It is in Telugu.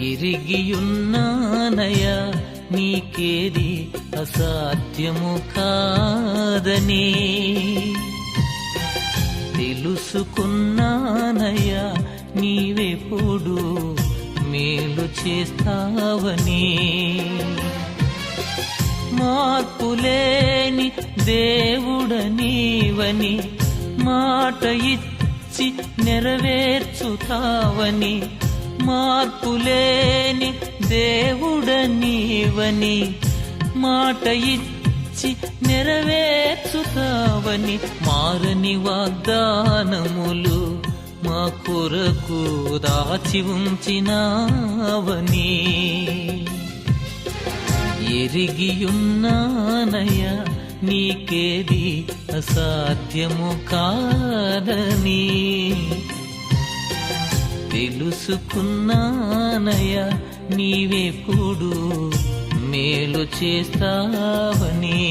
ఎరిగియున్నానయ్యా నీకేది అసాధ్యము కాదని, తెలుసుకున్నానయ్యా నీవెప్పుడు మేలు చేస్తావని. మార్పులేని దేవుడనీవని, మాట ఇచ్చి నెరవేర్చుతావని. మార్పులేని దేవుడనీవని, మాట ఇచ్చి నెరవేర్చుతావని. మారని వాగ్దానములు మా కొరకు దాచి ఉంచినావని, ఎరిగియున్నానయ్యా నీకేది అసాధ్యము కాదని. తెలుసుకున్నానయ్యా నీవెప్పుడు మేలు చేస్తావని.